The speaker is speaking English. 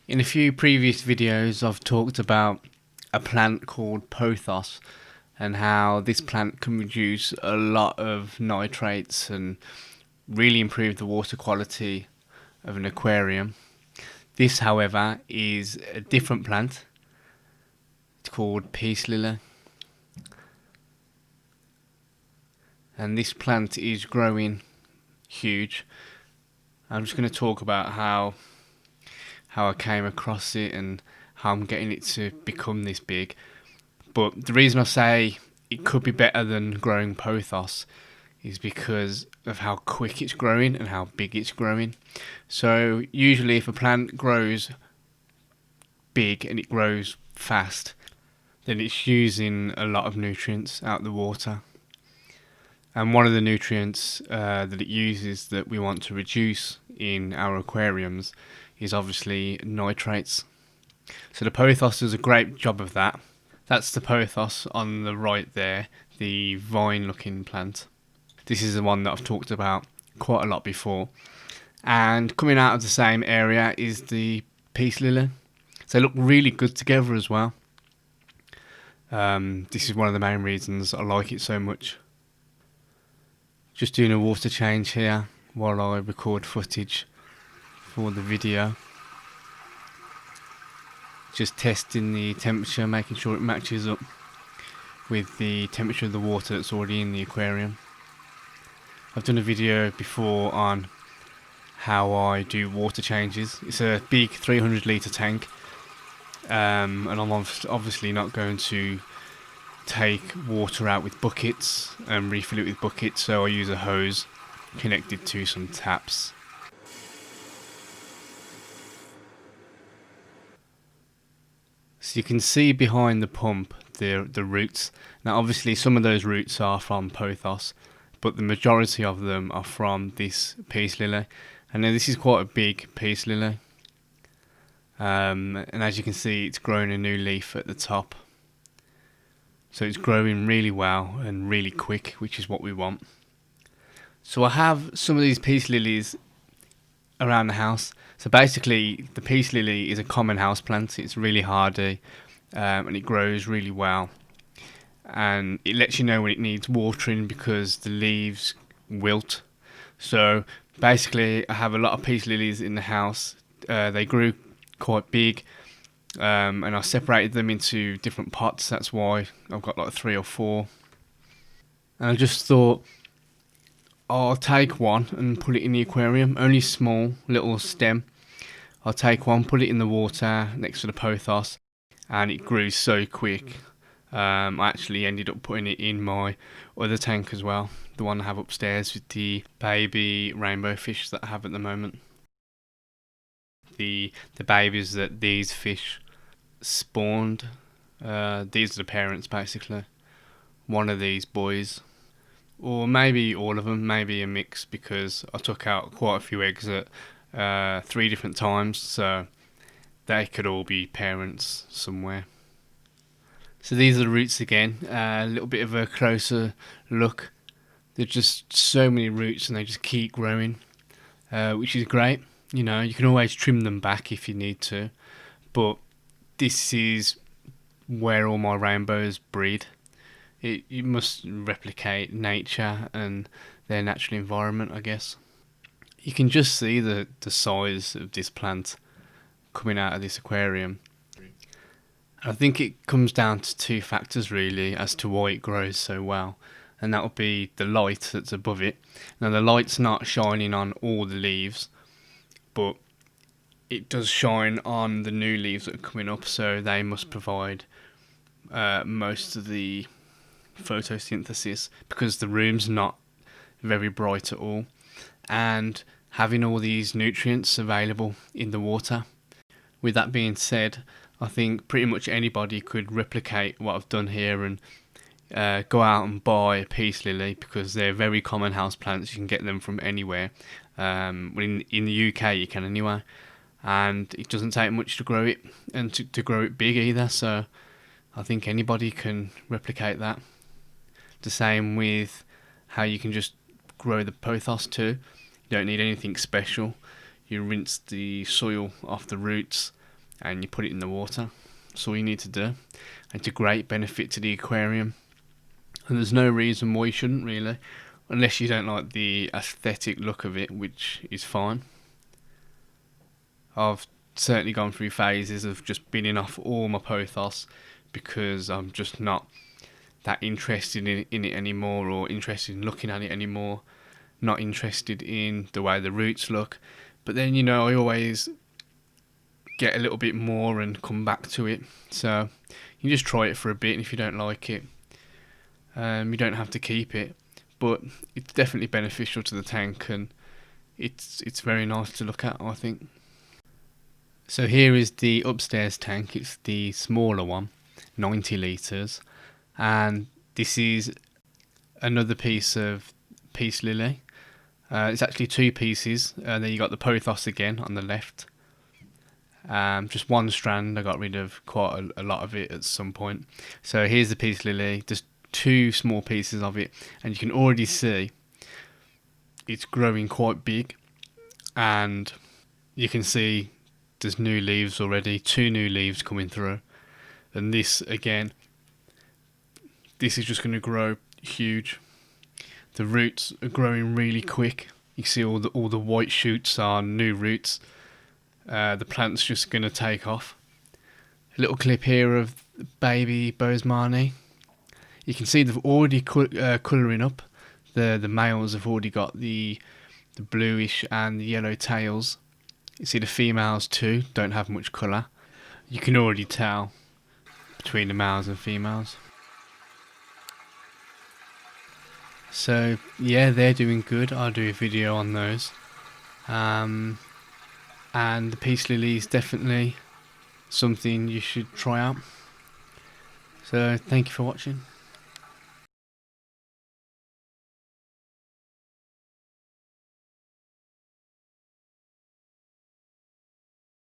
In a few previous videos I've talked about a plant called Pothos and how this plant can reduce a lot of nitrates and really improve the water quality of an aquarium. This, however, is a different plant. It's called peace lily, and this plant is growing huge. I'm just going to talk about how I came across it and how I'm getting it to become this big. But the reason I say it could be better than growing Pothos is because of how quick it's growing and how big it's growing. So usually if a plant grows big and it grows fast, then it's using a lot of nutrients out of the water. And one of the nutrients that it uses that we want to reduce in our aquariums is obviously nitrates. So the Pothos does a great job of that. That's the Pothos on the right there, the vine looking plant. This is the one that I've talked about quite a lot before. And coming out of the same area is the peace lily. So they look really good together as well. This is one of the main reasons I like it so much. Just doing a water change here while I record footage for the video. Just testing the temperature, making sure it matches up with the temperature of the water that's already in the aquarium. I've done a video before on how I do water changes. It's a big 300 litre tank, and I'm obviously not going to take water out with buckets and refill it with buckets, so I use a hose connected to some taps. So you can see behind the pump the roots. Now obviously some of those roots are from Pothos, but the majority of them are from this peace lily. And now this is quite a big peace lily. And as you can see, it's growing a new leaf at the top. So it's growing really well and really quick, which is what we want. So I have some of these peace lilies around the house. So basically the peace lily is a common house plant. It's really hardy and it grows really well. And it lets you know when it needs watering because the leaves wilt. So basically I have a lot of peace lilies in the house. They grew quite big. And I separated them into different pots. That's why I've got like 3 or 4. And I just thought I'll take one and put it in the aquarium. Only small little stem. I'll take one, put it in the water next to the Pothos, and it grew so quick. I actually ended up putting it in my other tank as well, the one I have upstairs with the baby rainbow fish that I have at the moment. The babies that these fish spawned, these are the parents basically. One of these boys, or maybe all of them, maybe a mix, because I took out quite a few eggs at 3 different times, so they could all be parents somewhere. So these are the roots again, a little bit of a closer look. There's just so many roots and they just keep growing, which is great. You know, you can always trim them back if you need to, but this is where all my rainbows breed. You must replicate nature and their natural environment, I guess. You can just see the size of this plant coming out of this aquarium. I think it comes down to 2 factors really as to why it grows so well, and that would be the light that's above it. Now the light's not shining on all the leaves, but it does shine on the new leaves that are coming up, so they must provide most of the photosynthesis because the room's not very bright at all, and having all these nutrients available in the water. With that being said, I think pretty much anybody could replicate what I've done here and go out and buy a peace lily because they're very common house plants. You can get them from anywhere. In the UK you can anyway, and it doesn't take much to grow it and to grow it big either, so I think anybody can replicate that. The same with how you can just grow the Pothos too. You don't need anything special. You rinse the soil off the roots and you put it in the water. That's all you need to do. It's a great benefit to the aquarium, and there's no reason why you shouldn't really, unless you don't like the aesthetic look of it, which is fine. I've certainly gone through phases of just binning off all my pothos because I'm just not that interested in it anymore, or interested in looking at it anymore, not interested in the way the roots look. But then, you know, I always get a little bit more and come back to it. So you just try it for a bit, and if you don't like it, you don't have to keep it. But it's definitely beneficial to the tank, and it's very nice to look at, I think. So here is the upstairs tank. It's the smaller one, 90 litres, and this is another piece of peace lily. It's actually two pieces. Then you got the pothos again on the left. Just one strand. I got rid of quite a lot of it at some point. So here's the peace lily. Just two small pieces of it, and you can already see it's growing quite big, and you can see there's new leaves already, 2 new leaves coming through, and this again, this is just going to grow huge. The roots are growing really quick. You see all the white shoots are new roots. The plant's just going to take off. A little clip here of baby Bosemani. You can see they've already colouring up. The males have already got the bluish and the yellow tails. You see the females too don't have much colour. You can already tell between the males and females. So yeah, they're doing good. I'll do a video on those. And the peace lily is definitely something you should try out. So thank you for watching.